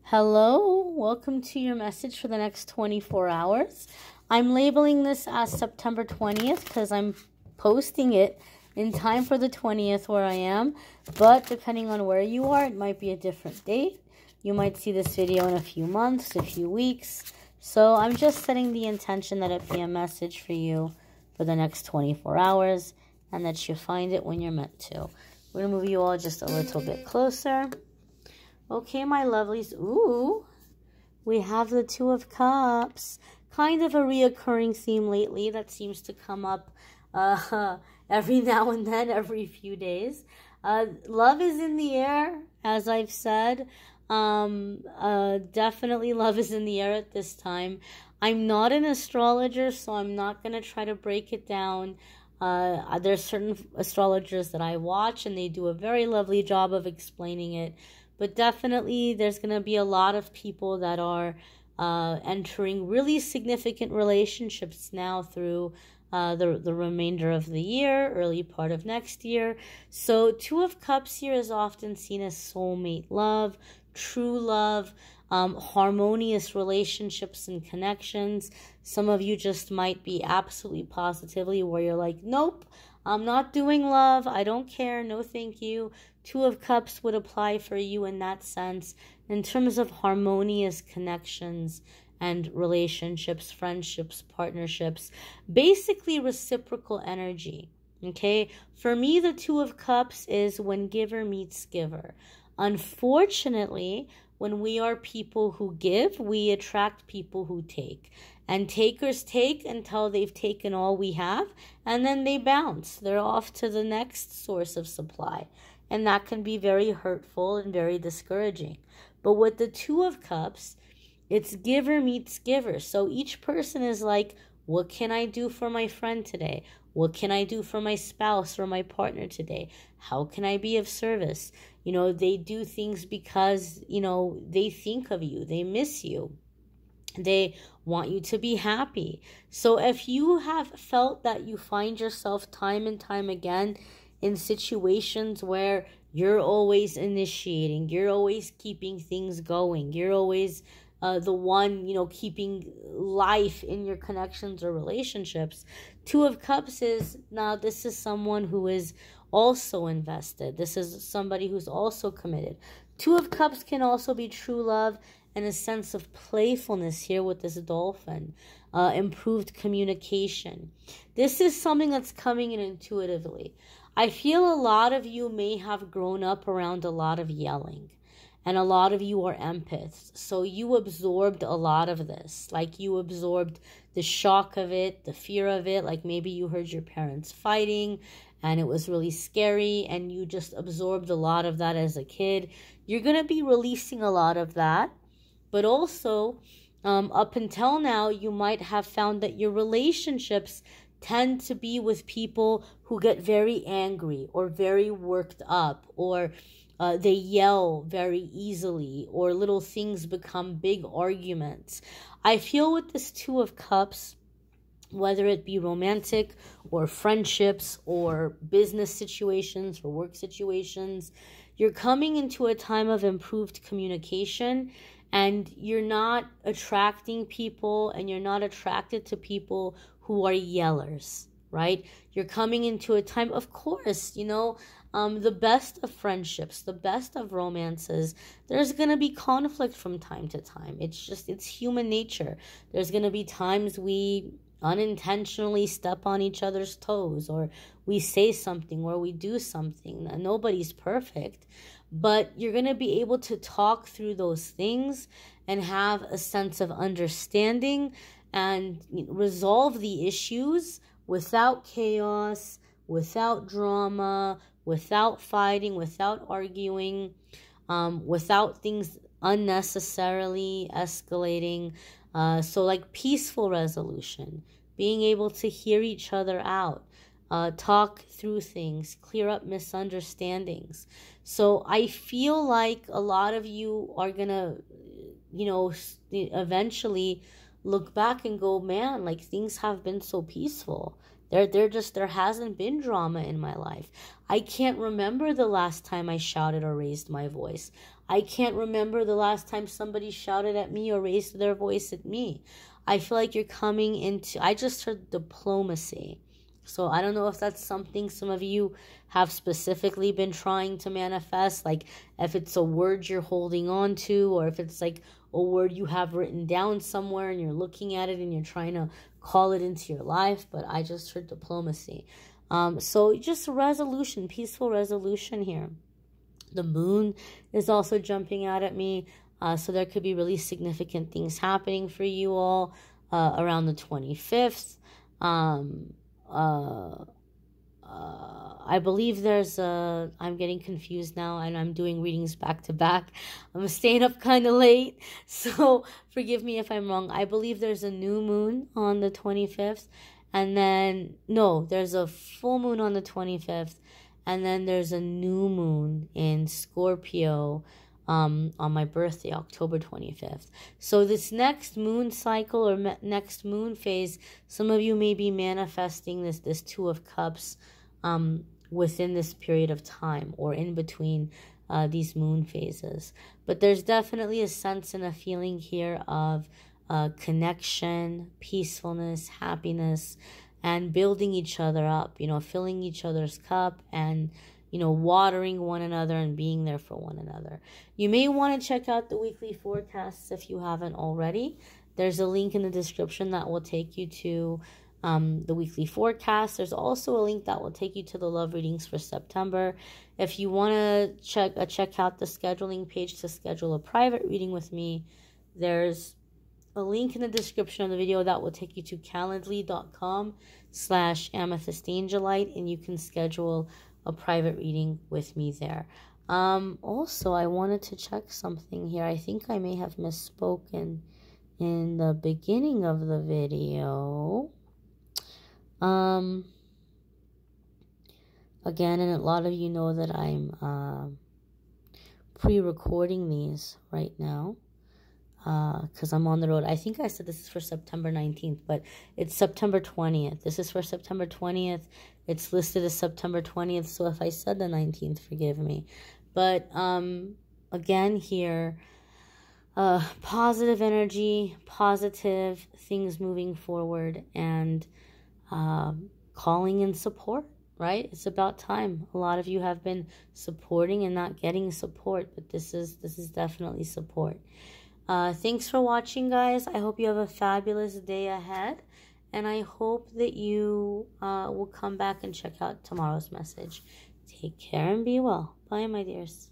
Hello, welcome to your message for the next 24 hours. I'm labeling this as September 20th because I'm posting it in time for the 20th where I am, but depending on where you are, it might be a different date. You might see this video in a few months, a few weeks. So I'm just setting the intention that it be a message for you for the next 24 hours and that you find it when you're meant to. We're going to move you all just a little bit closer. Okay, my lovelies. Ooh, we have the Two of Cups. Kind of a reoccurring theme lately that seems to come up every now and then, every few days. Love is in the air, as I've said. Definitely love is in the air at this time. I'm not an astrologer, so I'm not going to try to break it down. There's certain astrologers that I watch, and they do a very lovely job of explaining it. But definitely there's going to be a lot of people that are entering really significant relationships now through the remainder of the year, early part of next year. So Two of Cups here is often seen as soulmate love, true love, harmonious relationships and connections. Some of you just might be absolutely positively where you're like, nope, I'm not doing love. I don't care. No, thank you. Two of Cups would apply for you in that sense, in terms of harmonious connections and relationships, friendships, partnerships, basically reciprocal energy. Okay, for me, the Two of Cups is when giver meets giver. Unfortunately, when we are people who give, we attract people who take. And takers take until they've taken all we have, and then they bounce. They're off to the next source of supply. And that can be very hurtful and very discouraging. But with the Two of Cups, it's giver meets giver. So each person is like, what can I do for my friend today? What can I do for my spouse or my partner today? How can I be of service? You know, they do things because, you know, they think of you. They miss you. They want you to be happy. So if you have felt that you find yourself time and time again in situations where you're always initiating, you're always keeping things going, you're always the one, you know, keeping life in your connections or relationships. Two of Cups is, now this is someone who is also invested. This is somebody who's also committed. Two of Cups can also be true love and a sense of playfulness here with this dolphin. Improved communication. This is something that's coming in intuitively. I feel a lot of you may have grown up around a lot of yelling. And a lot of you are empaths. So you absorbed a lot of this. Like you absorbed the shock of it, the fear of it. Like maybe you heard your parents fighting and it was really scary and you just absorbed a lot of that as a kid. You're going to be releasing a lot of that. But also, up until now, you might have found that your relationships tend to be with people who get very angry or very worked up, or they yell very easily, or little things become big arguments. I feel with this Two of Cups, whether it be romantic or friendships or business situations or work situations, you're coming into a time of improved communication, and you're not attracting people and you're not attracted to people who are yellers, right? You're coming into a time, of course, you know, the best of friendships, the best of romances, there's going to be conflict from time to time. It's human nature. There's going to be times we unintentionally step on each other's toes, or we say something, or we do something. Nobody's perfect, but you're going to be able to talk through those things and have a sense of understanding and resolve the issues without chaos, without drama, without fighting, without arguing, without things unnecessarily escalating. So like peaceful resolution, being able to hear each other out, talk through things, clear up misunderstandings. So I feel like a lot of you are going to, you know, eventually look back and go, man, like things have been so peaceful. There hasn't been drama in my life. I can't remember the last time I shouted or raised my voice. I can't remember the last time somebody shouted at me or raised their voice at me. I feel like you're coming into, I just heard diplomacy. So I don't know if that's something some of you have specifically been trying to manifest, like if it's a word you're holding on to, or if it's like a word you have written down somewhere and you're looking at it and you're trying to call it into your life. But I just heard diplomacy. So just resolution, peaceful resolution here. The moon is also jumping out at me. So there could be really significant things happening for you all around the 25th. I believe there's I'm getting confused now, and I'm doing readings back to back. I'm staying up kind of late, so forgive me if I'm wrong. I believe there's a new moon on the 25th, and then, no, there's a full moon on the 25th, and then there's a new moon in Scorpio on my birthday, October 25th. So this next moon cycle or next moon phase, some of you may be manifesting this Two of Cups within this period of time or in between these moon phases. But there's definitely a sense and a feeling here of connection, peacefulness, happiness, and building each other up, you know, filling each other's cup and, you know, watering one another and being there for one another. You may want to check out the weekly forecasts if you haven't already. There's a link in the description that will take you to the weekly forecast. There's also a link that will take you to the love readings for September. If you want to check out the scheduling page to schedule a private reading with me, there's a link in the description of the video that will take you to calendly.com/amethystangelite, and you can schedule a private reading with me there. Also, I wanted to check something here. I think I may have misspoken in the beginning of the video. Again, and a lot of you know that I'm pre-recording these right now because I'm on the road. I think I said this is for September 19th, but it's September 20th. This is for September 20th. It's listed as September 20th, so if I said the 19th, forgive me. But again here, positive energy, positive things moving forward, and calling in support, right? It's about time. A lot of you have been supporting and not getting support, but this is definitely support. Thanks for watching, guys. I hope you have a fabulous day ahead, and I hope that you will come back and check out tomorrow's message. Take care and be well. Bye, my dears.